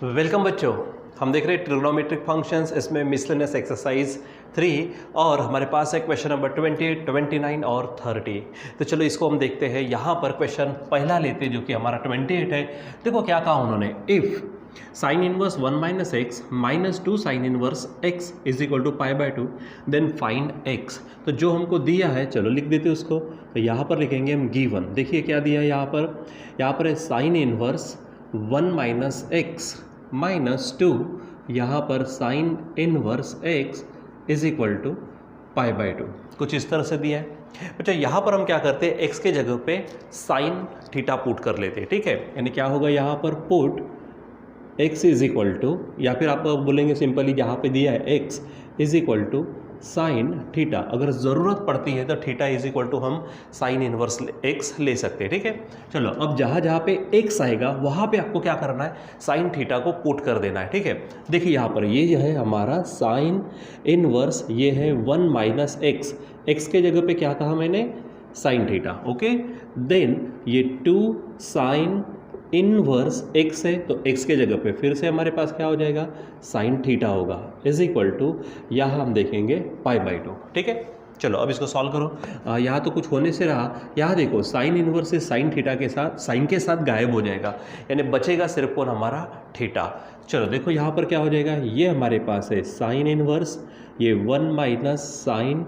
Welcome बच्चों, हम देख रहे हैं ट्रिग्नोमेट्रिक फंक्शंस, इसमें मिसलेनियस एक्सरसाइज 3 और हमारे पास है क्वेश्चन नंबर 20, 29 और 30। तो चलो इसको हम देखते हैं। यहाँ पर क्वेश्चन पहला लेते हैं जो कि हमारा 28 है। देखो क्या कहा उन्होंने, if sine inverse 1 minus x minus 2 sine inverse x is equal to pi by 2 then find x. तो जो हमको दिया है चलो लिख देते उसको। तो यहाँ पर लिखेंगे हम गिवन। देखिए क्या दिया है यहाँ पर है sine inverse 1 minus x minus 2, यहाँ पर sine inverse x is equal to pi by 2, कुछ इस तरह से दिया है। अच्छा, यहाँ पर हम क्या करते हैं, x के जगह पे साइन थीटा पुट कर लेते हैं, ठीक है। यानी क्या होगा यहाँ पर put x is equal to, या फिर आप बोलेंगे सिंपली जहाँ पे दिया है x is equal to sine theta. अगर ज़रूरत पड़ती है तो थीटा इज इक्वल टू हम साइन इनवर्स x ले सकते हैं, ठीक है। चलो अब जहाँ जहाँ पे x आएगा वहाँ पे आपको क्या करना है, साइन थीटा को पुट कर देना है, ठीक है। देखिए यहाँ पर ये जो है हमारा साइन इनवर्स, ये है 1 माइनस एक्स, एक्स के जगह पे क्या कहा मैंने, साइन थीटा, ओके। देन ये 2 साइन इनवर्स x है, तो x के जगह पे फिर से हमारे पास क्या हो जाएगा, साइन थीटा होगा इज इक्वल टू, यहाँ हम देखेंगे पाई बाई 2, ठीक है। चलो अब इसको सॉल्व करो। यहाँ तो कुछ होने से रहा, यहाँ देखो साइन इनवर्स से साइन थीटा के साथ, साइन के साथ गायब हो जाएगा, यानी बचेगा सिर्फ कौन, हमारा थीटा। चलो देखो यहाँ पर क्या हो जाएगा, ये हमारे पास है साइन इनवर्स, ये 1 माइनस साइन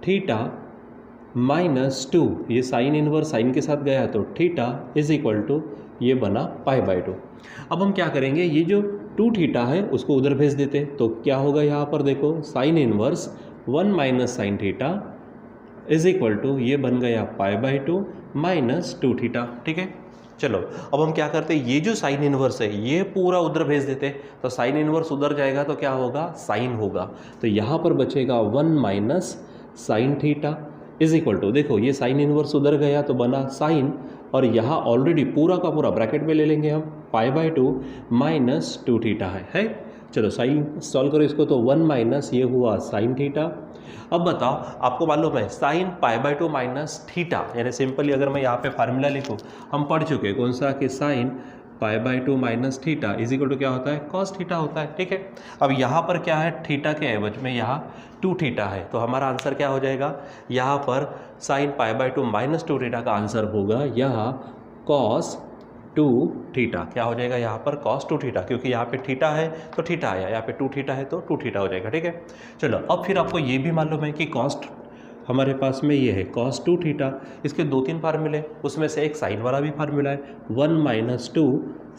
थीटा माइनस 2, ये साइन इनवर्स साइन के साथ गया तो थीटा इज इक्वल टू, ये बना पाई बाई 2। अब हम क्या करेंगे, ये जो 2 थीटा है उसको उधर भेज देते, तो क्या होगा यहाँ पर देखो, sine inverse 1 minus sine theta is equal to, ये बन गया पाई बाई 2 माइनस 2 थीटा, ठीक है। चलो अब हम क्या करते हैं, ये जो साइन इनवर्स है ये पूरा उधर भेज देते, तो साइन इनवर्स उधर जाएगा तो क्या होगा, साइन होगा। तो यहाँ पर बचेगा 1 minus sine theta is equal to, देखो ये साइन इनवर्स उधर गया तो बना साइन, और यहाँ ऑलरेडी पूरा का पूरा ब्रैकेट में ले लेंगे हम, पाई बाई 2 माइनस 2 थीटा है। चलो साइन सॉल्व करो इसको, तो 1 माइनस ये हुआ साइन थीटा। अब बताओ, आपको मालूम है sign pi by 2 minus theta, यानी सिंपली अगर मैं यहाँ पे फार्मूला लिखूँ, हम पढ़ चुके हैं कौन सा, कि sine pi by 2 minus theta is equal to क्या होता है, कॉस थीटा होता है, ठीक है। अब यहाँ पर क्या है, थीटा के एवज में यहाँ 2 थीटा है, तो हमारा आंसर क्या हो जाएगा, यहाँ पर sign pi by 2 minus 2 theta का आंसर होगा यहाँ कॉस 2 थीटा। क्या हो जाएगा यहाँ पर, कॉस 2 थीटा, क्योंकि यहाँ पे थीटा है तो थीटा आया, यहाँ पे 2 थीटा है तो 2 थीटा हो जाएगा, ठीक है। चलो अब फिर आपको ये भी मालूम है कि कॉस्ट हमारे पास में ये है कॉस 2 थीटा, इसके 2-3 फार्मूले, उसमें से एक साइन वाला भी फार्मूला है, 1 माइनस 2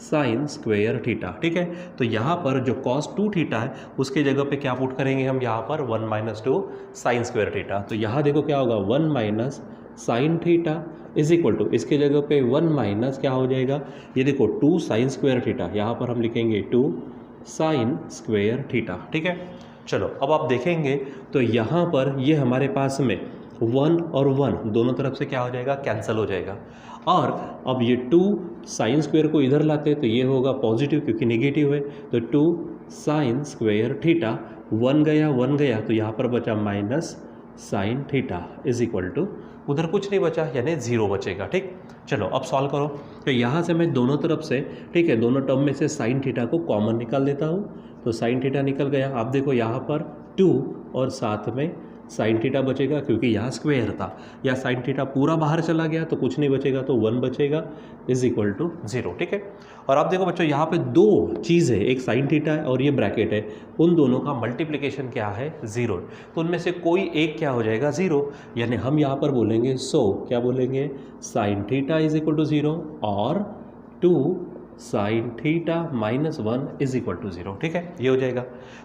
साइन स्क्वेयर थीटा, ठीक है। तो यहाँ पर जो कॉस 2 थीटा है उसके जगह पे क्या पुट करेंगे हम, यहाँ पर 1 माइनस 2 साइन स्क्वेयर थीटा। तो यहाँ देखो क्या होगा, 1 minus sine theta is equal to, इसके जगह पे 1 माइनस क्या हो जाएगा, ये देखो 2 साइन स्क्वेयर थीटा, यहाँ पर हम लिखेंगे 2 साइन स्क्वेयर थीटा, ठीक है। चलो अब आप देखेंगे तो यहाँ पर ये हमारे पास में 1 और 1 दोनों तरफ से क्या हो जाएगा, कैंसिल हो जाएगा। और अब ये 2 साइन स्क्वेयर को इधर लाते तो ये होगा पॉजिटिव, क्योंकि नेगेटिव है, तो 2 साइन स्क्वेयर थीटा, 1 गया तो यहाँ पर बचा minus sine theta is equal to, उधर कुछ नहीं बचा यानी 0 बचेगा, ठीक। चलो अब सॉल्व करो, तो यहाँ से मैं दोनों तरफ से, ठीक है, दोनों टर्म में से साइन थीटा को कॉमन निकाल देता हूँ, तो साइन थीटा निकल गया। आप देखो यहाँ पर 2 और साथ में साइन थीटा बचेगा, क्योंकि यहाँ स्क्वेयर था, या साइन थीटा पूरा बाहर चला गया तो कुछ नहीं बचेगा, तो 1 बचेगा इज इक्वल टू 0, ठीक है। और आप देखो बच्चों यहाँ पे 2 चीज़ है, एक साइन थीटा है और ये ब्रैकेट है, उन दोनों का मल्टीप्लिकेशन क्या है, 0, तो उनमें से कोई एक क्या हो जाएगा, 0, यानी हम यहाँ पर बोलेंगे क्या बोलेंगे, sine theta is equal to 0 और 2 sine theta minus 1 is equal to 0, ठीक है, ये हो जाएगा।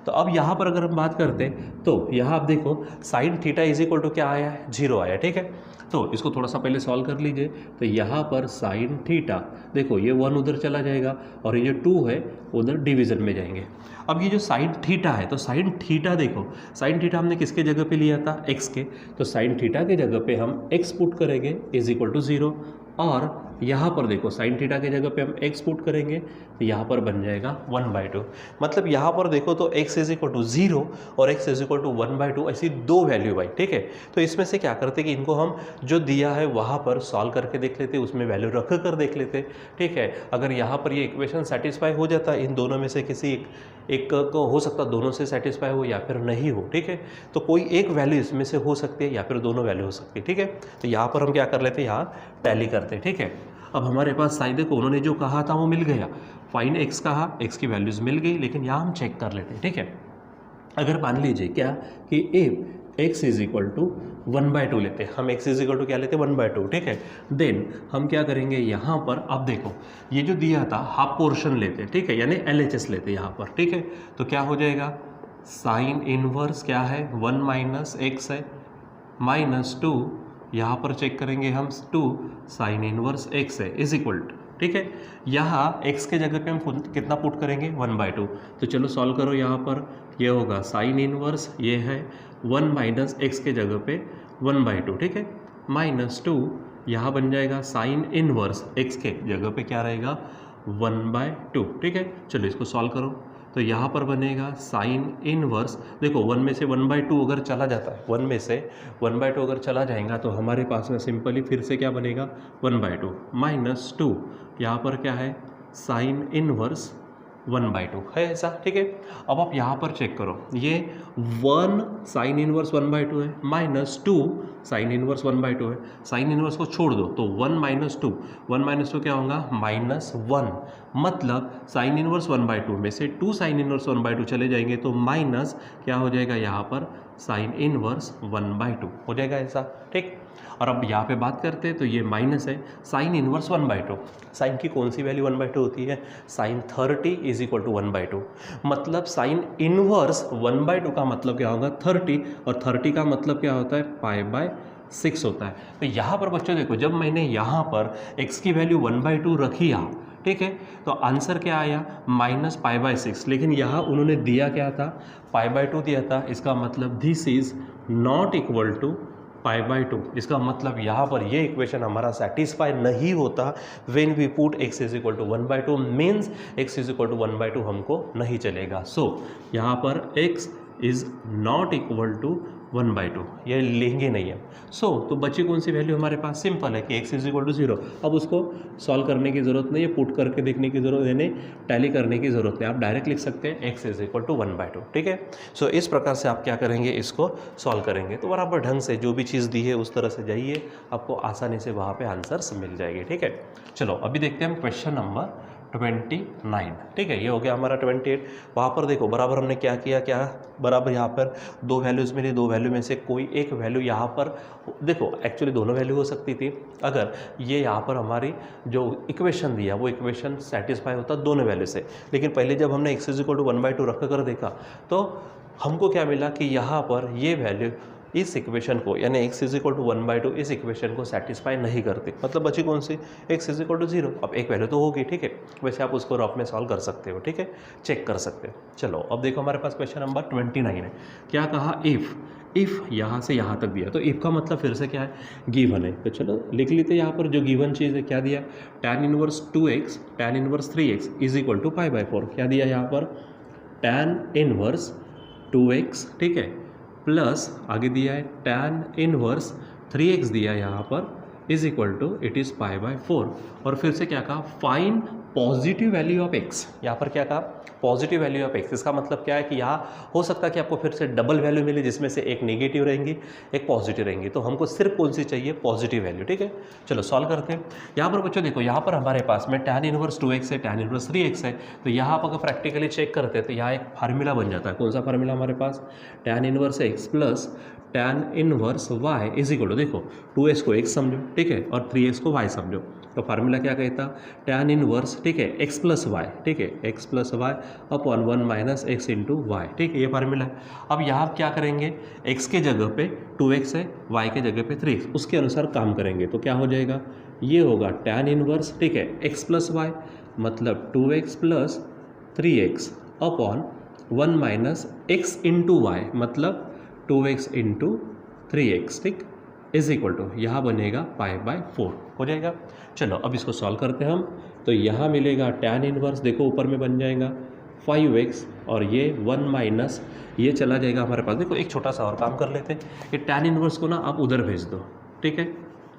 तो अब यहाँ पर अगर हम बात करते हैं तो यहाँ आप देखो sine theta is equal to क्या आया है, 0 आया, ठीक है। तो इसको थोड़ा सा पहले सॉल्व कर लीजिए, तो यहाँ पर साइन थीटा देखो ये 1 उधर चला जाएगा और ये जो 2 है उधर डिवीज़न में जाएंगे। अब ये जो साइन थीटा है, तो साइन थीटा देखो, साइन थीटा हमने किसके जगह पे लिया था, x के, तो साइन थीटा के जगह पे हम x पुट करेंगे इज इक्वल टू 0, और यहाँ पर देखो साइन थीटा की जगह पे हम x पुट करेंगे तो यहाँ पर बन जाएगा 1/2। मतलब यहाँ पर देखो तो x इज इक्वल टू 0 और x इज इक्वल टू 1/2, ऐसी दो वैल्यू आई, ठीक है। तो इसमें से क्या करते कि इनको हम जो दिया है वहाँ पर सॉल्व करके देख लेते, उसमें वैल्यू रख कर देख लेते, ठीक है। अगर यहाँ पर ये इक्वेशन सेटिस्फाई हो जाता है, इन दोनों में से किसी एक को हो सकता है दोनों से सेटिस्फाई हो या फिर नहीं हो, ठीक है। तो कोई एक वैल्यू इसमें से हो सकती है या फिर दोनों वैल्यू हो सकती है, ठीक है। तो यहाँ पर हम क्या कर लेते हैं, यहाँ टैली करते हैं, ठीक है। अब हमारे पास साइन देखो उन्होंने जो कहा था वो मिल गया, फाइन एक्स कहा, एक्स की वैल्यूज़ मिल गई, लेकिन यहाँ हम चेक कर लेते हैं, ठीक है। अगर मान लीजिए क्या कि if x is equal to 1/2 लेते हैं, हम x इज इक्वल टू क्या लेते हैं 1/2, ठीक है। देन हम क्या करेंगे यहाँ पर, अब देखो ये जो दिया था हाफ पोर्शन लेते हैं, ठीक है, यानी LHS लेते हैं यहाँ पर, ठीक है। तो क्या हो जाएगा, साइन इनवर्स क्या है 1 माइनस एक्स है, -2 यहाँ पर चेक करेंगे हम 2 साइन इनवर्स x है इज इक्वल टू, ठीक है। यहाँ x के जगह पे हम कितना पुट करेंगे 1/2। तो चलो सॉल्व करो, यहाँ पर ये होगा साइन इनवर्स, ये है 1 माइनस एक्स के जगह पे 1/2, ठीक है, -2 यहाँ बन जाएगा साइन इनवर्स x के जगह पे क्या रहेगा 1/2, ठीक है। चलो इसको सॉल्व करो, तो यहाँ पर बनेगा साइन इनवर्स, देखो 1 में से 1/2 अगर चला जाता है, 1 में से 1/2 अगर चला जाएगा तो हमारे पास में सिंपली फिर से क्या बनेगा 1/2 -2, यहाँ पर क्या है साइन इनवर्स 1/2 है, ऐसा, ठीक है। अब आप यहाँ पर चेक करो, ये 1 साइन इनवर्स 1/2 है, -2 साइन इनवर्स 1/2 है, साइन इनवर्स को छोड़ दो तो 1 -2, 1 - 2 क्या होगा -1, मतलब साइन इनवर्स 1/2 में से 2 साइन इनवर्स 1/2 चले जाएंगे तो माइनस क्या हो जाएगा यहाँ पर साइन इनवर्स 1/2 हो जाएगा, ऐसा, ठीक। और अब यहाँ पे बात करते हैं तो ये माइनस है साइन इनवर्स 1/2, साइन की कौन सी वैल्यू 1/2 होती है, साइन 30 इज इक्वल टू 1/2, मतलब साइन इनवर्स 1/2 का मतलब क्या होगा 30, और 30 का मतलब क्या होता है π/6 होता है। तो यहाँ पर बच्चों देखो जब मैंने यहाँ पर x की वैल्यू 1/2 रखी है, ठीक है, तो आंसर क्या आया -π/6, लेकिन यहाँ उन्होंने दिया क्या था π/2 दिया था, इसका मतलब this is not equal to π/2, इसका मतलब यहाँ पर ये इक्वेशन हमारा सेटिस्फाई नहीं होता when we put x is equal to 1/2, means x is equal to 1/2 हमको नहीं चलेगा। सो यहाँ पर x is not equal to 1/2, ये लेंगे नहीं है। सो तो बची कौन सी वैल्यू हमारे पास, सिंपल है कि x इज इक्वल टू 0। अब उसको सॉल्व करने की ज़रूरत नहीं है, पुट करके देखने की ज़रूरत है, टैली करने की ज़रूरत नहीं, आप डायरेक्ट लिख सकते हैं x इज इक्वल टू 1/2, ठीक है। सो इस प्रकार से आप क्या करेंगे, इसको सॉल्व करेंगे तो बराबर ढंग से जो भी चीज़ दी है उस तरह से जाइए, आपको आसानी से वहाँ पर आंसर्स मिल जाएंगे, ठीक है। चलो अभी देखते हैं हम क्वेश्चन नंबर 29, ठीक है, ये हो गया हमारा 28। वहाँ पर देखो बराबर हमने क्या किया, क्या बराबर यहाँ पर दो वैल्यूज़ मिली, दो वैल्यू में से कोई एक वैल्यू यहाँ पर देखो, एक्चुअली दोनों वैल्यू हो सकती थी अगर ये यहाँ पर हमारी जो इक्वेशन दिया वो इक्वेशन सेटिस्फाई होता दोनों वैल्यू से, लेकिन पहले जब हमने x इज इक्वल टू 1/2 रख कर देखा तो हमको क्या मिला कि यहाँ पर ये वैल्यू इस इक्वेशन को यानी x इज इक्वल टू 1/2 इस इक्वेशन को सेटिस्फाई नहीं करती, मतलब बची कौन सी x इज इक्वल टू 0। अब एक वैल्यू तो होगी, ठीक है, वैसे आप उसको रफ में सॉल्व कर सकते हो, ठीक है, चेक कर सकते हो। चलो अब देखो हमारे पास क्वेश्चन नंबर 29 है, क्या कहा इफ़ यहाँ से यहाँ तक दिया, तो इफ़ का मतलब फिर से क्या है गिवन है, तो चलो लिख लेते हैं यहाँ पर जो गिवन चीज़ है, क्या दिया tan inverse 2x tan inverse 3x is equal to π/4, क्या दिया यहाँ पर tan इनवर्स 2x, ठीक है, प्लस आगे दिया है tan इनवर्स 3x दिया है यहाँ पर is equal to it is π/4, और फिर से क्या कहा find positive value of x, यहाँ पर क्या कहा पॉजिटिव वैल्यू ऑफ x, इसका मतलब क्या है कि यहाँ हो सकता है कि आपको फिर से डबल वैल्यू मिले जिसमें से एक नेगेटिव रहेंगी एक पॉजिटिव रहेंगी, तो हमको सिर्फ कौन सी चाहिए पॉजिटिव वैल्यू, ठीक है। चलो सॉल्व करते हैं। यहाँ पर बच्चों देखो यहाँ पर हमारे पास में tan इनवर्स 2x है tan इनवर्स 3x है, तो यहाँ पर अगर प्रैक्टिकली चेक करते हैं तो यहाँ एक फार्मूला बन जाता है, कौन सा फार्मूला हमारे पास tan inverse x plus tan inverse y is equal to देखो 2x को x समझो, ठीक है, और 3x को y समझो, तो फार्मूला क्या कहता tan इनवर्स, ठीक है, x प्लस वाई, ठीक है, x plus y upon 1 minus x into y, ठीक है, ये फार्मूला है। अब यहाँ आप क्या करेंगे x के जगह पे 2x है, y के जगह पे 3x, उसके अनुसार काम करेंगे तो क्या हो जाएगा, ये होगा tan इनवर्स, ठीक है, x प्लस वाई मतलब 2x plus 3x upon 1 minus x into y मतलब 2x इंटू 3x, ठीक, इज इक्वल टू यहाँ बनेगा पाई बाय 4 हो जाएगा। चलो अब इसको सॉल्व करते हैं हम। तो यहाँ मिलेगा tan इनवर्स, देखो ऊपर में बन जाएगा 5x और ये 1 माइनस ये चला जाएगा हमारे पास। देखो एक छोटा सा और काम कर लेते हैं, ये tan इनवर्स को ना आप उधर भेज दो, ठीक है,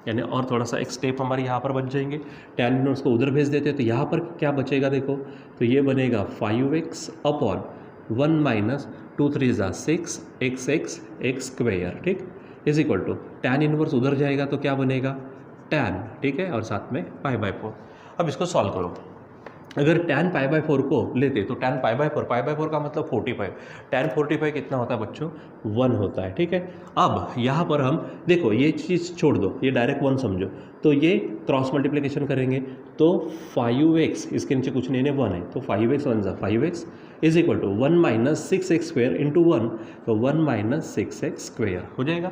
यानी और थोड़ा सा एक स्टेप हमारे यहाँ पर बच जाएंगे। tan इनवर्स को उधर भेज देते हैं तो यहाँ पर क्या बचेगा, देखो तो ये बनेगा 5x अपॉन 1 माइनस 2 3 ज़ा 6 x स्क्वेयर, ठीक, is equal to tan inverse उधर जाएगा तो क्या बनेगा tan, ठीक है, और साथ में पाई बाय 4। अब इसको सॉल्व करो। अगर tan पाई बाय 4 को लेते तो tan पाई बाय 4 का मतलब 45, tan 45 कितना होता है बच्चों 1 होता है, ठीक है। अब यहाँ पर हम देखो ये चीज़ छोड़ दो, ये डायरेक्ट 1 समझो, तो ये क्रॉस मल्टीप्लिकेशन करेंगे तो 5x इसके नीचे कुछ नहीं है 1 है, तो 5x 1 ज़ा 5x is equal to 1 minus 6x square into 1, तो 1 माइनस 6x स्क्वेयर हो जाएगा।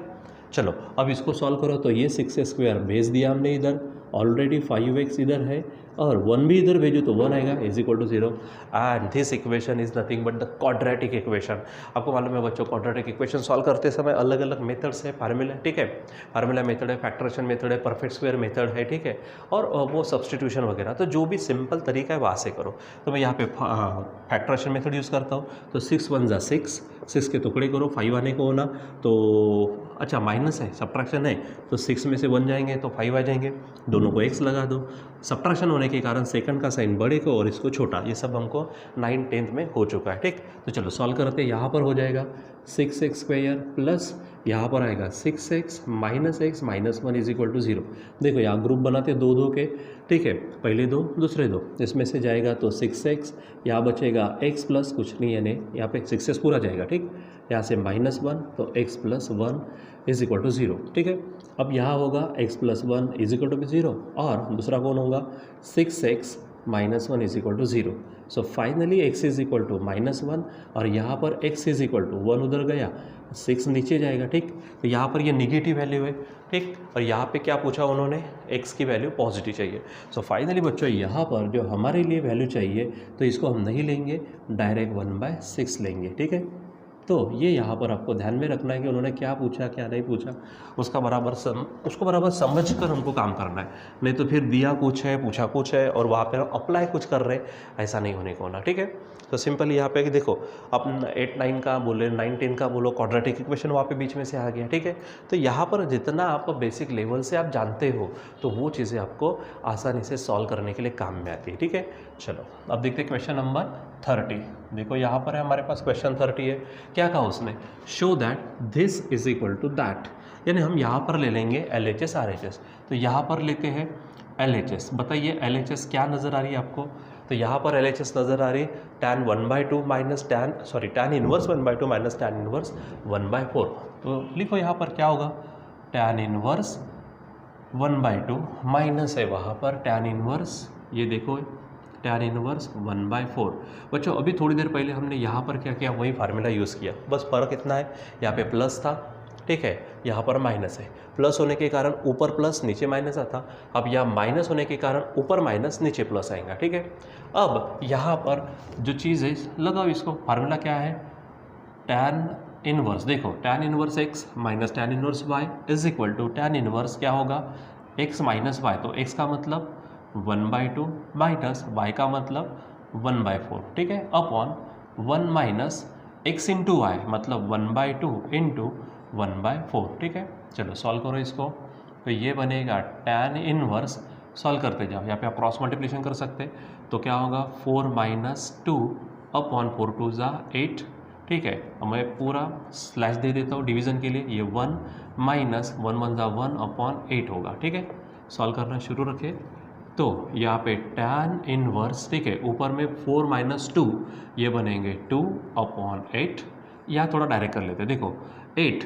चलो अब इसको सॉल्व करो तो ये 6x स्क्वेयर भेज दिया हमने इधर, ऑलरेडी 5x इधर है और 1 भी इधर भेजो तो 1 आएगा is equal to 0 and this equation is nothing but the quadratic equation. आपको मालूम है बच्चों क्वाड्रेटिक इक्वेशन सॉल्व करते समय अलग अलग मेथड्स है, फार्मूला, ठीक है, फार्मूला मेथड है, फैक्टरेशन मेथड है, परफेक्ट स्क्वायर मेथड है, ठीक है, और वो सब्सटीट्यूशन वगैरह, तो जो भी सिंपल तरीका है वहाँ से करो। तो मैं यहाँ पे फैक्टरेशन मेथड यूज़ करता हूँ, तो 6 1 ज़ा 6 के टुकड़े करो, 5 आने को होना, तो अच्छा माइनस है सब्ट्रैक्शन है तो 6 में से 1 जाएंगे तो 5 आ जाएंगे, दोनों को x लगा दो, सब्ट्रैक्शन होने के कारण सेकंड का साइन बड़े को और इसको छोटा, ये सब हमको 9 10th में हो चुका है, ठीक। तो चलो सॉल्व करते हैं। यहाँ पर हो जाएगा 6x स्क्वायर प्लस यहाँ पर आएगा 6x minus x minus 1 is equal to 0। देखो यहाँ ग्रुप बनाते दो दो के, ठीक है, पहले दो दूसरे दो, इसमें से जाएगा तो 6x, यहाँ बचेगा x प्लस कुछ नहीं, यानी यहाँ पे 6x पूरा जाएगा, ठीक, यहाँ से -1 तो x plus 1 is equal to 0, ठीक है। अब यहाँ होगा x plus 1 is equal to 0 और दूसरा कौन होगा 6x minus 1 is equal to 0। So finally x is equal to -1 और यहाँ पर x इज इक्वल टू 1 उधर गया, 6 नीचे जाएगा, ठीक। तो यहाँ पर ये निगेटिव वैल्यू है, ठीक, और यहाँ पे क्या पूछा उन्होंने, x की वैल्यू पॉजिटिव चाहिए। सो फाइनली बच्चों यहाँ पर जो हमारे लिए वैल्यू चाहिए तो इसको हम नहीं लेंगे, डायरेक्ट 1/6 लेंगे, ठीक है। तो ये यहाँ पर आपको ध्यान में रखना है कि उन्होंने क्या पूछा क्या नहीं पूछा, उसको बराबर समझ कर हमको काम करना है, नहीं तो फिर दिया कुछ है पूछा कुछ है और वहाँ पर अप्लाई कुछ कर रहे, ऐसा नहीं होने को होना, ठीक है। तो सिंपल यहाँ पे कि देखो अपन 8 9 का बोले 9 10 का बोलो, क्वाड्रेटिक इक्वेशन वहाँ पे बीच में से आ गया, ठीक है। तो यहाँ पर जितना आप बेसिक लेवल से आप जानते हो तो वो चीज़ें आपको आसानी से सॉल्व करने के लिए काम में आती है, ठीक है। चलो अब देखते हैं क्वेश्चन नंबर 30। देखो यहाँ पर है हमारे पास क्वेश्चन 30 है, क्या कहा उसने, show that this is equal to that, यानी हम यहाँ पर ले लेंगे LHS RHS। तो यहाँ पर लेते हैं LHS, बताइए LHS क्या नज़र आ रही है आपको, तो यहाँ पर LHS नज़र आ रही है tan 1/2 minus tan inverse 1/2 minus tan inverse 1/4। तो लिखो यहाँ पर क्या होगा, tan इनवर्स 1/2 माइनस है वहाँ पर tan इनवर्स, ये देखो tan इनवर्स 1/4। बच्चों अभी थोड़ी देर पहले हमने यहाँ पर क्या किया, वही फार्मूला यूज़ किया, बस फ़र्क इतना है, यहाँ पे प्लस था, ठीक है, यहाँ पर माइनस है, प्लस होने के कारण ऊपर प्लस नीचे माइनस आता, अब यहाँ माइनस होने के कारण ऊपर माइनस नीचे प्लस आएगा, ठीक है। अब यहाँ पर जो चीज़ है लगाओ इसको, फार्मूला क्या है, tan इनवर्स, देखो tan inverse x minus tan inverse y is equal to tan inverse क्या होगा x माइनस y, तो x का मतलब 1/2 माइनस y का मतलब 1/4, ठीक है, upon 1 minus x into y मतलब 1/2 इंटू 1/4, ठीक है। चलो सॉल्व करो इसको, तो ये बनेगा tan इनवर्स, सॉल्व करते जाओ, यहाँ पे आप क्रॉस मल्टीप्लिकेशन कर सकते हैं, तो क्या होगा 4 माइनस 2 अपॉन 4 2 ज़ा 8, ठीक है। अब मैं पूरा स्लैश दे देता हूँ डिवीज़न के लिए, ये 1 माइनस 1 1 ज़ा 1 अपॉन 8 होगा, ठीक है। सॉल्व करना शुरू रखें, तो यहाँ पे tan इनवर्स, ठीक है, ऊपर में 4 माइनस 2 ये बनेंगे 2 अपॉन 8, यहाँ थोड़ा डायरेक्ट कर लेते हैं, देखो 8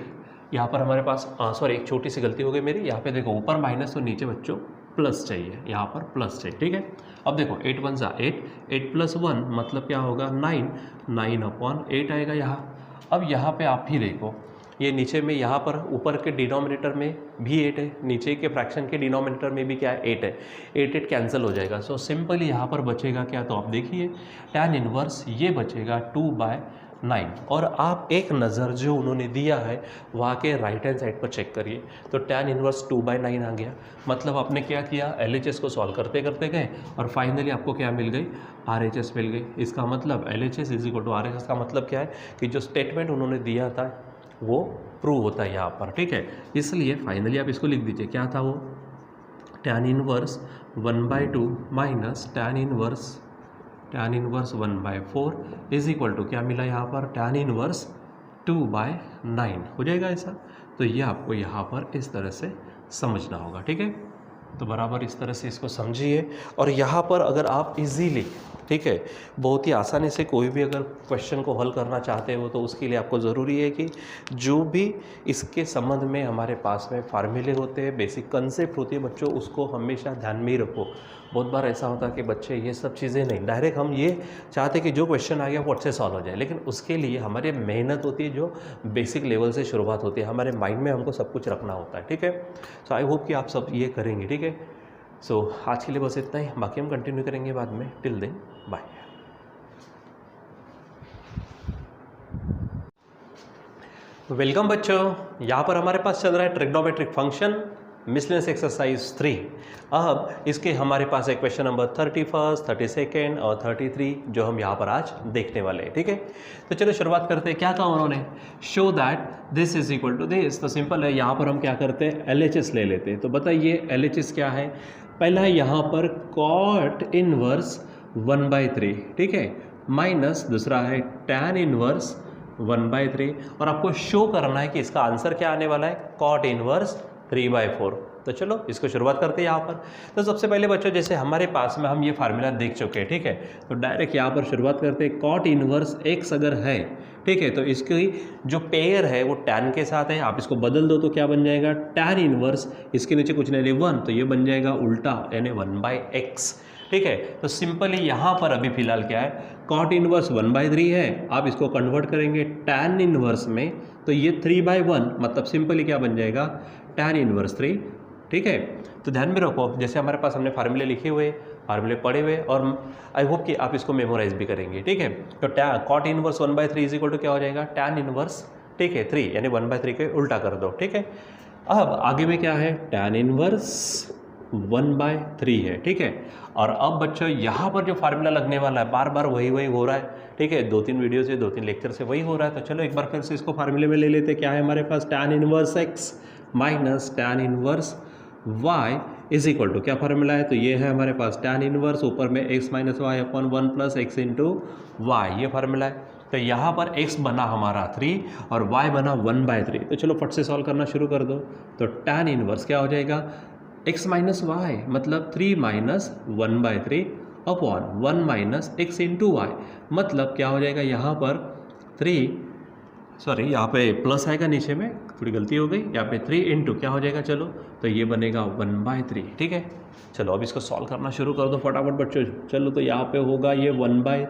यहाँ पर हमारे पास सॉरी एक छोटी सी गलती हो गई मेरी, यहाँ पे देखो ऊपर माइनस तो नीचे बच्चों प्लस चाहिए, यहाँ पर प्लस चाहिए, ठीक है। अब देखो 8 1 ज़ा 8 प्लस 1 मतलब क्या होगा 9 अपॉन 8 आएगा यहाँ। अब यहाँ पे आप ही देखो ये नीचे में यहाँ पर ऊपर के डिनोमिनेटर में भी 8 है, नीचे के फ्रैक्शन के डिनोमिनेटर में भी क्या है 8 है, 8 कैंसिल हो जाएगा। सो सिंपली यहाँ पर बचेगा क्या, तो आप देखिए tan इनवर्स ये बचेगा 2/9 9। और आप एक नज़र जो उन्होंने दिया है वहाँ के राइट हैंड साइड पर चेक करिए, तो tan इनवर्स 2/9 आ गया। मतलब आपने क्या किया, LHS को सॉल्व करते करते गए और फाइनली आपको क्या मिल गई, RHS मिल गई। इसका मतलब LHS is equal to RHS का मतलब क्या है कि जो स्टेटमेंट उन्होंने दिया था वो प्रूव होता है यहाँ पर, ठीक है। इसलिए फाइनली आप इसको लिख दीजिए, क्या था वो, tan inverse 1/2 minus tan inverse 1/4 is equal to क्या मिला यहाँ पर, tan इनवर्स 2/9 हो जाएगा ऐसा। तो ये आपको यहाँ पर इस तरह से समझना होगा, ठीक है। तो बराबर इस तरह से इसको समझिए। और यहाँ पर अगर आप इजीली, ठीक है, बहुत ही आसानी से कोई भी अगर क्वेश्चन को हल करना चाहते हो तो उसके लिए आपको ज़रूरी है कि जो भी इसके संबंध में हमारे पास में फार्मूले होते हैं, बेसिक कंसेप्ट होती है बच्चों, उसको हमेशा ध्यान में ही रखो। बहुत बार ऐसा होता है कि बच्चे ये सब चीज़ें नहीं, डायरेक्ट हम ये चाहते कि जो क्वेश्चन आ गया वो अच्छे सॉल्व हो जाए, लेकिन उसके लिए हमारी मेहनत होती है, जो बेसिक लेवल से शुरुआत होती है, हमारे माइंड में हमको सब कुछ रखना होता है, ठीक है। सो आई होप कि आप सब ये करेंगे, ठीक है। सो आज के लिए बस इतना ही, बाकी हम कंटिन्यू करेंगे बाद में। Till then bye. वेलकम बच्चों, यहाँ पर हमारे पास चल रहा है ट्रिग्नोमेट्रिक फंक्शन मिसलेनियस एक्सरसाइज 3। अब इसके हमारे पास है क्वेश्चन नंबर 31, 32 और 33 जो हम यहाँ पर आज देखने वाले हैं, ठीक है। तो चलो शुरुआत करते हैं। क्या कहा उन्होंने, show that this is equal to this. तो सिंपल है, यहाँ पर हम क्या करते हैं, LHS ले लेते हैं। तो बताइए LHS क्या है। पहला है यहाँ पर cot इनवर्स 1/3, ठीक है, माइनस दूसरा है tan इनवर्स 1/3। और आपको शो करना है कि इसका आंसर क्या आने वाला है, cot इनवर्स 3/4। तो चलो इसको शुरुआत करते हैं यहाँ पर। तो सबसे पहले बच्चों, जैसे हमारे पास में हम ये फार्मूला देख चुके हैं, ठीक है, तो डायरेक्ट यहाँ पर शुरुआत करते हैं। cot इनवर्स x अगर है, ठीक है, तो इसकी जो पेयर है वो tan के साथ है। आप इसको बदल दो तो क्या बन जाएगा, tan इनवर्स, इसके नीचे कुछ नहीं 1, तो ये बन जाएगा उल्टा, यानी 1/x, ठीक है। तो सिंपली यहाँ पर अभी फिलहाल क्या है, cot इनवर्स 1/3 है, आप इसको कन्वर्ट करेंगे tan इनवर्स में, तो ये 3/1, मतलब सिंपली क्या बन जाएगा, tan इनवर्स 3, ठीक है। तो ध्यान में रखो, जैसे हमारे पास हमने फार्मूले लिखे हुए, फार्मूले पढ़े हुए, और आई होप कि आप इसको मेमोराइज भी करेंगे, ठीक है। तो cot inverse 1/3 is equal to क्या हो जाएगा, tan इनवर्स, ठीक है, 3, यानी 1/3 के उल्टा कर दो, ठीक है। अब आगे में क्या है, tan इनवर्स 1/3 है, ठीक है। और अब बच्चों यहाँ पर जो फार्मूला लगने वाला है, बार बार वही हो रहा है, ठीक है, 2-3 वीडियो से 2-3 लेक्चर से वही हो रहा है। तो चलो एक बार फिर से इसको फार्मूले में ले लेते। क्या है हमारे पास, tan inverse x minus tan inverse y is equal to क्या फार्मूला है, तो ये है हमारे पास tan इनवर्स, ऊपर में x minus y upon 1 plus x into y, ये फार्मूला है। तो यहाँ पर x बना हमारा 3 और y बना 1/3। तो चलो फट से सॉल्व करना शुरू कर दो। तो tan इनवर्स क्या हो जाएगा, x माइनस वाई, मतलब 3 minus 1/3 upon 1 minus x into y, मतलब क्या हो जाएगा यहाँ पर 3, सॉरी यहाँ पे प्लस आएगा, नीचे में थोड़ी गलती हो गई, यहाँ पे 3 इंटू क्या हो जाएगा, चलो तो ये बनेगा 1/3, ठीक है। चलो अब इसको सॉल्व करना शुरू कर दो फटाफट बच्चों। चलो तो यहाँ पे होगा ये 1/,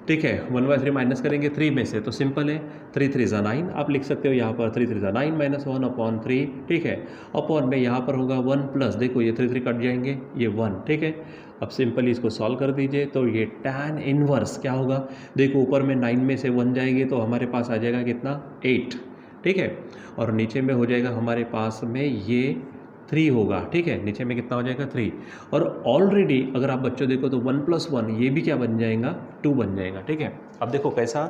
ठीक है, 1/3 माइनस करेंगे 3 में से, तो सिंपल है, 3 3 ज़ा 9 आप लिख सकते हो यहाँ पर, 3 3 ज़ा 9 माइनस 1 अपॉन 3, ठीक है, अपॉन में यहाँ पर होगा 1 प्लस, देखो ये 3 3 कट जाएंगे, ये 1, ठीक है। अब सिंपली इसको सॉल्व कर दीजिए। तो ये tan इनवर्स क्या होगा, देखो ऊपर में 9 में से 1 जाएगी तो हमारे पास आ जाएगा कितना, 8, ठीक है, और नीचे में हो जाएगा हमारे पास में ये 3 होगा, ठीक है, नीचे में कितना हो जाएगा 3। और ऑलरेडी अगर आप बच्चों देखो तो 1 + 1 ये भी क्या बन जाएगा, 2 बन जाएगा, ठीक है। अब देखो कैसा,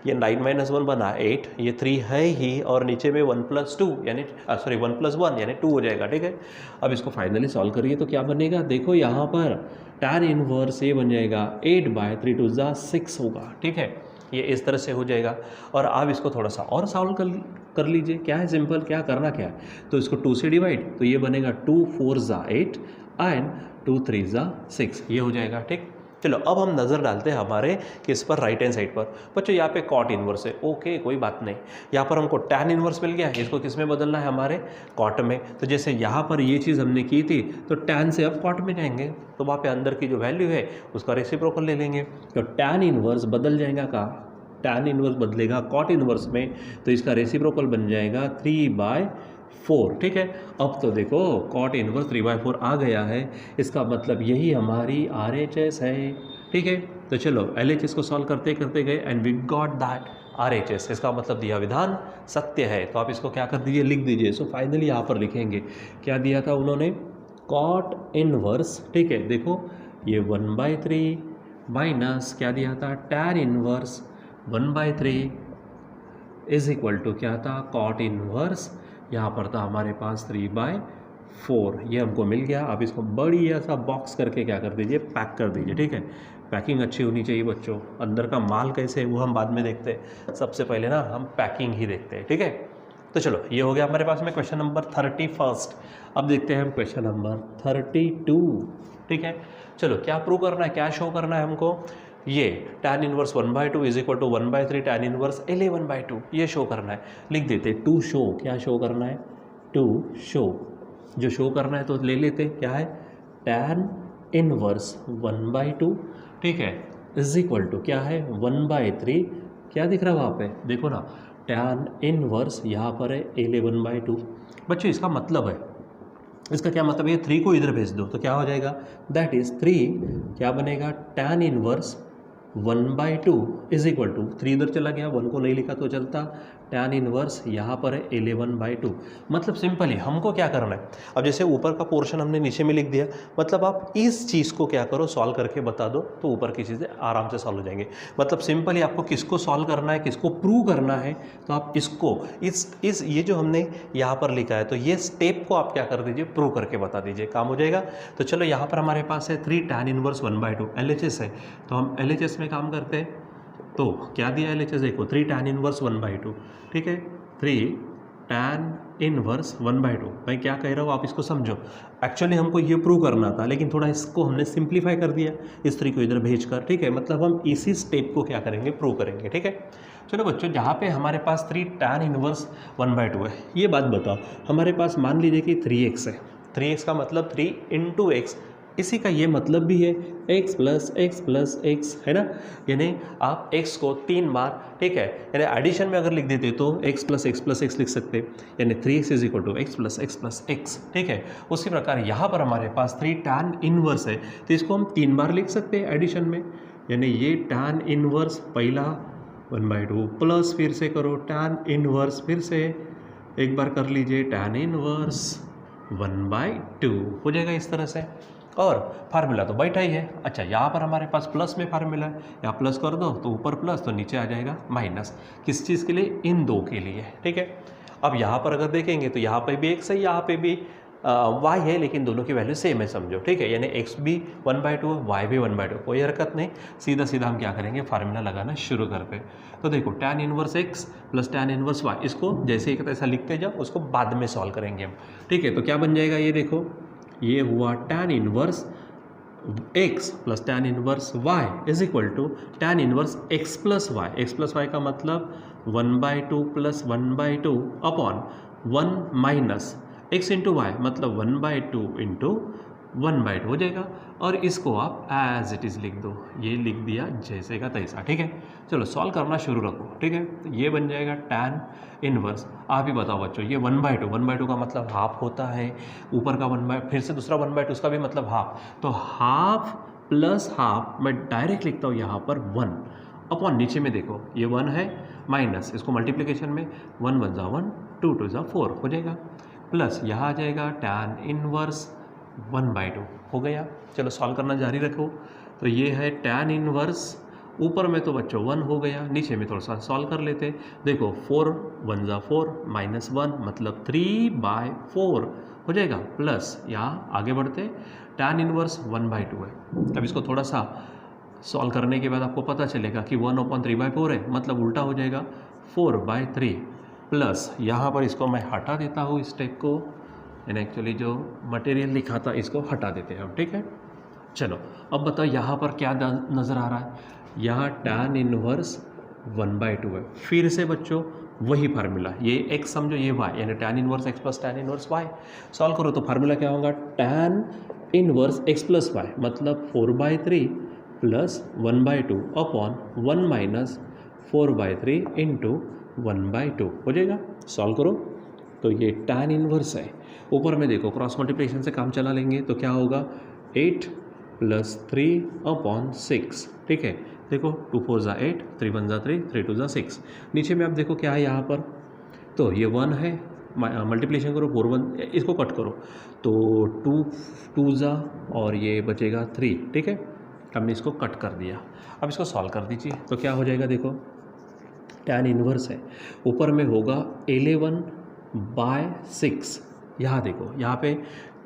ये 9 - 1 बना 8, ये 3 है ही, और नीचे में 1 + 2 यानी 1 + 1 यानी 2 हो जाएगा, ठीक है। अब इसको फाइनली सॉल्व करिए तो क्या बनेगा, देखो यहाँ पर tan इनवर्स ये बन जाएगा 8/3 2 ज़ा 6 होगा, ठीक है, ये इस तरह से हो जाएगा। और आप इसको थोड़ा सा और सॉल्व कर लीजिए। क्या है, सिंपल, क्या करना क्या है, तो इसको 2 से डिवाइड, तो ये बनेगा 2 4 ज़ा 8 एंड 2 3 ज़ा 6, ये हो जाएगा, ठीक। चलो अब हम नज़र डालते हैं हमारे किस पर, राइट हैंड साइड पर। बच्चों यहाँ पे cot इनवर्स है, ओके कोई बात नहीं, यहाँ पर हमको tan इनवर्स मिल गया, इसको किस में बदलना है, हमारे cot में। तो जैसे यहाँ पर ये चीज़ हमने की थी, तो tan से अब cot में जाएंगे, तो वहाँ पे अंदर की जो वैल्यू है उसका रेसिप्रोकल ले लेंगे। तो tan इनवर्स बदल जाएगा कहाँ, tan इनवर्स बदलेगा cot इनवर्स में, तो इसका रेसिप्रोकल बन जाएगा 3/4, ठीक है। अब तो देखो cot इनवर्स 3/4 आ गया है, इसका मतलब यही हमारी RHS है, ठीक है। तो चलो LHS को सॉल्व करते करते गए and we got that RHS, इसका मतलब दिया विधान सत्य है। तो आप इसको क्या कर दीजिए, लिख दीजिए। सो फाइनली यहाँ पर लिखेंगे क्या दिया था उन्होंने, कॉट इनवर्स, ठीक है, देखो ये 1/3 माइनस क्या दिया था, tan inverse 1/3 is equal to क्या था, कॉट इनवर्स, यहाँ पर था हमारे पास 3/4। ये हमको मिल गया। अब इसको बढ़िया सा बॉक्स करके क्या कर दीजिए, पैक कर दीजिए, ठीक है। पैकिंग अच्छी होनी चाहिए बच्चों, अंदर का माल कैसे है वो हम बाद में देखते हैं, सबसे पहले ना हम पैकिंग ही देखते हैं, ठीक है। तो चलो ये हो गया हमारे पास में क्वेश्चन नंबर 31। अब देखते हैं हम क्वेश्चन नंबर 32, ठीक है। चलो क्या प्रूव करना है, क्या शो करना है हमको, ये tan inverse 1/2 is equal to 1/3 tan inverse 11/2 ये शो करना है। लिख देते टू शो, क्या शो करना है, टू शो, जो शो करना है तो ले लेते क्या है, tan इनवर्स 1/2, ठीक है, इज इक्वल टू क्या है 1/3, क्या दिख रहा है वहाँ पे, देखो ना tan इनवर्स यहाँ पर है 11/2। बच्चों इसका मतलब है, इसका क्या मतलब है, 3 को इधर भेज दो तो क्या हो जाएगा, दैट इज 3 क्या बनेगा, tan inverse 1/2 is equal to 3 इधर चला गया, 1 को नहीं लिखा तो चलता, tan इनवर्स यहाँ पर है 11/2। मतलब सिंपल ही हमको क्या करना है, अब जैसे ऊपर का पोर्शन हमने नीचे में लिख दिया, मतलब आप इस चीज़ को क्या करो, सॉल्व करके बता दो तो ऊपर की चीज़ें आराम से सॉल्व हो जाएंगे। मतलब सिंपल ही आपको किसको सॉल्व करना है, किसको प्रूव करना है, तो आप इसको इस ये जो हमने यहाँ पर लिखा है तो ये स्टेप को आप क्या कर दीजिए, प्रूव करके बता दीजिए, काम हो जाएगा। तो चलो यहाँ पर हमारे पास है 3 tan इनवर्स 1/2 LHS है, तो हम LHS में काम करते हैं। तो क्या दिया LHS, देखो 3 tan इनवर्स 1/2, ठीक है, 3 tan इनवर्स 1/2। मैं क्या कह रहा हूँ आप इसको समझो, एक्चुअली हमको ये प्रूव करना था लेकिन थोड़ा इसको हमने सिंप्लीफाई कर दिया इस 3 को इधर भेजकर, ठीक है। मतलब हम इसी स्टेप को क्या करेंगे, प्रूव करेंगे, ठीक है। चलो बच्चों जहाँ पे हमारे पास 3 tan इनवर्स 1/2 है, ये बात बताओ, हमारे पास मान लीजिए कि 3x है, 3x का मतलब 3 × x, इसी का ये मतलब भी है x प्लस x है ना, यानी आप x को 3 बार, ठीक है, यानी एडिशन में अगर लिख देते तो x प्लस x लिख सकते, यानी 3x is equal to x plus x, ठीक है। उसी प्रकार यहाँ पर हमारे पास 3 tan इनवर्स है तो इसको हम 3 बार लिख सकते हैं एडिशन में, यानी ये tan इनवर्स पहला 1/2 प्लस फिर से करो tan इनवर्स, फिर से एक बार कर लीजिए tan इनवर्स 1/2 हो जाएगा इस तरह से। और फार्मूला तो बैठा ही है। अच्छा यहाँ पर हमारे पास प्लस में फार्मूला है, यहाँ प्लस कर दो तो ऊपर प्लस तो नीचे आ जाएगा माइनस, किस चीज़ के लिए, इन दो के लिए, ठीक है। अब यहाँ पर अगर देखेंगे तो यहाँ पे भी x है, यहाँ पे भी y है, लेकिन दोनों की वैल्यू सेम है समझो, ठीक है, यानी x भी 1/2 y भी 1/2, कोई हरकत नहीं, सीधा सीधा हम क्या करेंगे, फार्मूला लगाना शुरू करते हैं। तो देखो tan inverse x plus tan inverse y, इसको जैसे एक ऐसा लिखते जाओ, उसको बाद में सॉल्व करेंगे हम, ठीक है। तो क्या बन जाएगा, ये देखो ये हुआ tan inverse x plus tan inverse y is equal to tan inverse x plus y का मतलब 1/2 plus 1/2 upon 1 minus x into y, मतलब 1/2 इंटू 1/2 हो जाएगा। और इसको आप एज इट इज़ लिख दो, ये लिख दिया जैसे का तैसा, ठीक है। चलो सॉल्व करना शुरू रखो, ठीक है। तो ये बन जाएगा tan इनवर्स, आप ही बताओ बच्चों, ये 1/2 का मतलब हाफ होता है, ऊपर का 1/2 फिर से दूसरा 1/2 उसका भी मतलब हाफ, तो हाफ प्लस हाफ मैं डायरेक्ट लिखता हूँ यहाँ पर 1 अपॉन, नीचे में देखो ये 1 है माइनस, इसको मल्टीप्लिकेशन में 1 × 1 = 1, 2 × 2 = 4 हो जाएगा, प्लस यहाँ आ जाएगा tan इनवर्स 1/2 हो गया। चलो सॉल्व करना जारी रखो। तो ये है tan इनवर्स, ऊपर में तो बच्चों 1 हो गया, नीचे में थोड़ा सा सॉल्व कर लेते, देखो 4 × 1 = 4 माइनस 1 मतलब 3/4 हो जाएगा, प्लस यहाँ आगे बढ़ते tan इनवर्स 1/2 है। अब इसको थोड़ा सा सॉल्व करने के बाद आपको पता चलेगा कि 1/3/4 है, मतलब उल्टा हो जाएगा 4/3, प्लस यहाँ पर इसको मैं हटा देता हूँ इस स्टेप को, यानी एक्चुअली जो मटेरियल लिखा था इसको हटा देते हैं हम, ठीक है। चलो अब बताओ यहाँ पर क्या नज़र आ रहा है, यहाँ tan इनवर्स 1/2 है, फिर से बच्चों वही फार्मूला, ये x समझो, ये y, यानी tan inverse x plus tan inverse y। Solve करो तो फार्मूला क्या होगा, tan inverse x plus y मतलब 4/3 प्लस 1/2 अपॉन 1 माइनस 4/3 इंटू 1/2 हो जाएगा। सॉल्व करो तो ये tan इनवर्स है, ऊपर में देखो क्रॉस मल्टीप्लिकेशन से काम चला लेंगे तो क्या होगा 8 + 3/6, ठीक है, देखो 2 4 ज़ा 8, 3 1 ज़ा 3, 3 2 ज़ा 6। नीचे में आप देखो क्या है यहाँ पर, तो ये 1 है, मल्टीप्लिकेशन करो 4 1, इसको कट करो तो 2 2 ज़ा और ये बचेगा 3, ठीक है। हमने इसको कट कर दिया। अब इसको सॉल्व कर दीजिए तो क्या हो जाएगा, देखो tan इनवर्स है, ऊपर में होगा 11/6। यहाँ देखो यहाँ पे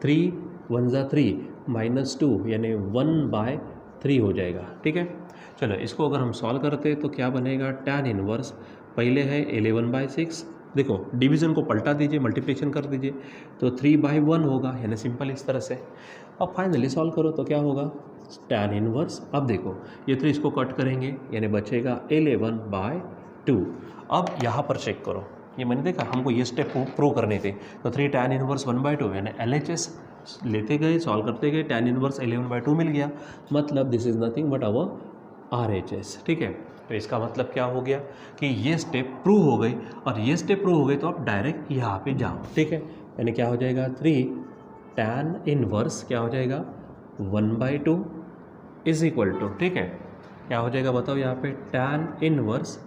3 1 ज़ा 3 -2 यानी 1/3 हो जाएगा, ठीक है। चलो इसको अगर हम सॉल्व करते तो क्या बनेगा, tan इनवर्स पहले है 11/6, देखो डिवीज़न को पलटा दीजिए, मल्टीप्लिकेशन कर दीजिए तो 3/1 होगा, यानी सिंपल इस तरह से। अब फाइनली सॉल्व करो तो क्या होगा, tan इनवर्स। अब देखो ये 3 इसको कट करेंगे यानी बचेगा 11/2। अब यहाँ पर चेक करो, ये मैंने देखा हमको ये स्टेप प्रूव करने थे, तो 3 tan इनवर्स 1/2 यानी LHS लेते गए, सॉल्व करते गए, tan इनवर्स 11/2 मिल गया, मतलब this is nothing but our RHS, ठीक है। तो इसका मतलब क्या हो गया कि ये स्टेप प्रूव हो गई, और ये स्टेप प्रूव हो गई तो आप डायरेक्ट यहाँ पे जाओ, ठीक है। यानी क्या हो जाएगा, 3 tan इनवर्स क्या हो जाएगा 1/2 इज इक्वल टू, ठीक है, क्या हो जाएगा बताओ यहाँ पे, tan इनवर्स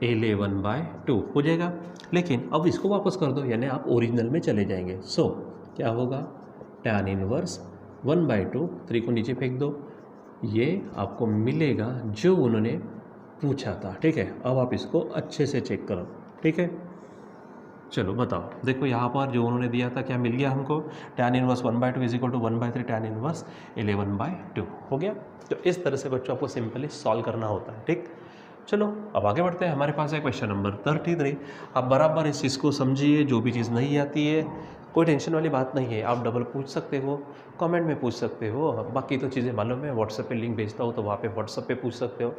11/2 हो जाएगा। लेकिन अब इसको वापस कर दो, यानी आप ओरिजिनल में चले जाएंगे। सो क्या होगा, tan इनवर्स 1/2, 3 को नीचे फेंक दो, ये आपको मिलेगा जो उन्होंने पूछा था, ठीक है। अब आप इसको अच्छे से चेक करो, ठीक है। चलो बताओ, देखो यहाँ पर जो उन्होंने दिया था क्या मिल गया हमको, tan inverse 1/2 is equal to 1/3 tan inverse 11/2 हो गया। तो इस तरह से बच्चों आपको सिंपली सॉल्व करना होता है, ठीक। चलो अब आगे बढ़ते हैं, हमारे पास है क्वेश्चन नंबर 33। आप बराबर इस चीज़ को समझिए, जो भी चीज़ नहीं आती है कोई टेंशन वाली बात नहीं है, आप डबल पूछ सकते हो, कमेंट में पूछ सकते हो, बाकी तो चीज़ें मालूम है, व्हाट्सएप पे लिंक भेजता हूँ तो वहाँ पे व्हाट्सएप पे पूछ सकते हो,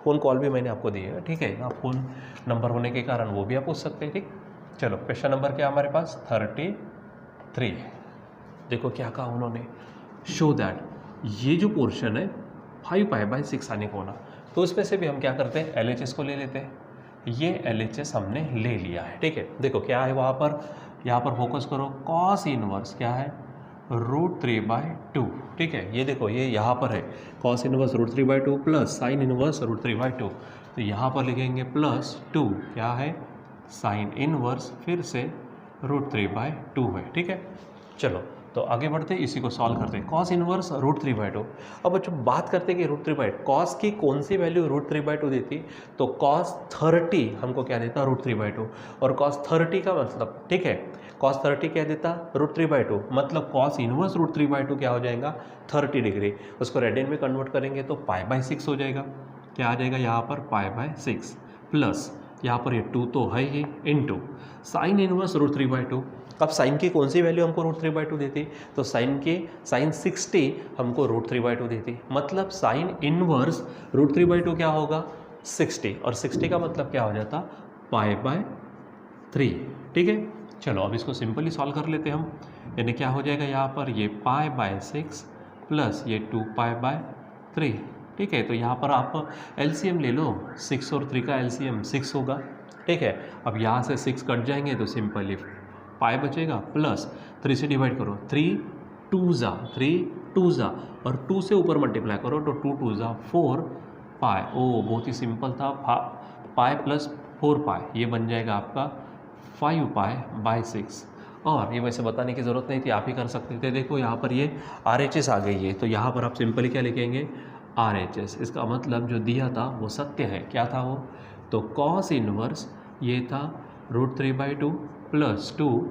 फ़ोन कॉल भी मैंने आपको दी है, ठीक है, आप फ़ोन नंबर होने के कारण वो भी आप पूछ सकते हैं, ठीक। चलो क्वेश्चन नंबर क्या हमारे पास 33। देखो क्या कहा उन्होंने, शो दैट ये जो पोर्शन है 5π/6 आने को होना, तो उसमें से भी हम क्या करते हैं, LHS को ले लेते हैं। ये LHS हमने ले लिया है, ठीक है। देखो क्या है वहाँ पर, यहाँ पर फोकस करो, कॉस इनवर्स क्या है √3/2, ठीक है। ये देखो ये यहाँ पर है cos inverse √3/2 plus sine inverse √3/2, तो यहाँ पर लिखेंगे +2 क्या है साइन इनवर्स फिर से √3/2 है, ठीक है। चलो तो आगे बढ़ते इसी को सॉल्व करते हैं, कॉस इनवर्स √3/2। अब बच्चों बात करते हैं कि √3/2 कॉस की कौन सी वैल्यू √3/2 देती, तो कॉस 30 हमको क्या देता √3/2, और कॉस 30 का मतलब, ठीक है, कॉस 30 क्या देता √3/2, मतलब कॉस इनवर्स √3/2 क्या हो जाएगा 30 डिग्री, उसको रेडियन में कन्वर्ट करेंगे तो π/6 हो जाएगा, क्या आ जाएगा यहाँ पर π/6 प्लस यहाँ पर ये 2 तो है ही इनटू साइन इनवर्स √3/2। अब साइन की कौन सी वैल्यू हमको √3/2 देती, तो साइन 60 हमको √3/2 देती, मतलब साइन इनवर्स √3/2 क्या होगा 60, और 60 का मतलब क्या हो जाता π/3, ठीक है। चलो अब इसको सिंपली सॉल्व कर लेते हैं हम, यानी क्या हो जाएगा यहाँ पर ये π/6 प्लस ये 2π/3, ठीक है। तो यहाँ पर आप LCM ले लो, 6 और 3 का LCM 6 होगा, ठीक है। अब यहाँ से 6 कट जाएंगे तो सिंपली पाई बचेगा, प्लस 3 से डिवाइड करो, 3 2 ज़ा और 2 से ऊपर मल्टीप्लाई करो तो 2 2 ज़ा 4 पाई, ओ बहुत ही सिंपल था, पाई प्लस 4 पाई, ये बन जाएगा आपका 5π/6। और ये वैसे बताने की ज़रूरत नहीं थी, आप ही कर सकते थे। देखो यहाँ पर ये RHS आ गई है, तो यहाँ पर आप सिंपली क्या लिखेंगे RHS, इसका मतलब जो दिया था वो सत्य है, क्या था वो, तो कॉस इनवर्स ये था √3/2 प्लस 2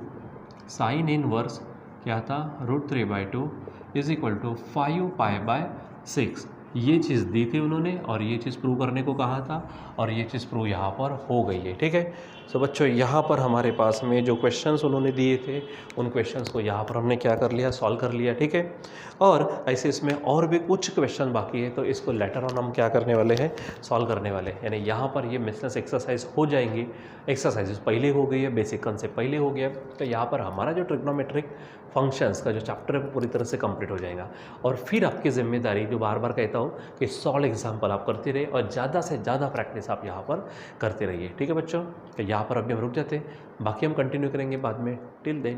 साइन इनवर्स क्या था √3/2 इज इक्वल टू 5π/6। ये चीज़ दी थी उन्होंने और ये चीज़ प्रूव करने को कहा था, और ये चीज़ प्रूव यहाँ पर हो गई है, ठीक है। सो बच्चों यहाँ पर हमारे पास में जो क्वेश्चंस उन्होंने दिए थे उन क्वेश्चंस को यहाँ पर हमने क्या कर लिया, सॉल्व कर लिया, ठीक है। और ऐसे इसमें और भी कुछ क्वेश्चन बाकी है, तो इसको लेटर ऑन हम क्या करने वाले हैं, सॉल्व करने वाले हैं। यानी यहाँ पर ये मिसलेनियस एक्सरसाइज हो जाएंगी, एक्सरसाइजेज पहले हो गई है, बेसिक कंसेप्ट पहले हो गया, तो यहाँ पर हमारा जो ट्रिग्नोमेट्रिक फंक्शंस का जो चैप्टर है वो पूरी तरह से कंप्लीट हो जाएगा। और फिर आपकी जिम्मेदारी, जो बार बार कहता हूँ कि सॉल्व एग्जाम्पल आप करते रहिए और ज़्यादा से ज़्यादा प्रैक्टिस आप यहाँ पर करते रहिए, ठीक है बच्चों। तो यहाँ पर अभी हम रुक जाते हैं, बाकी हम कंटिन्यू करेंगे बाद में। Till then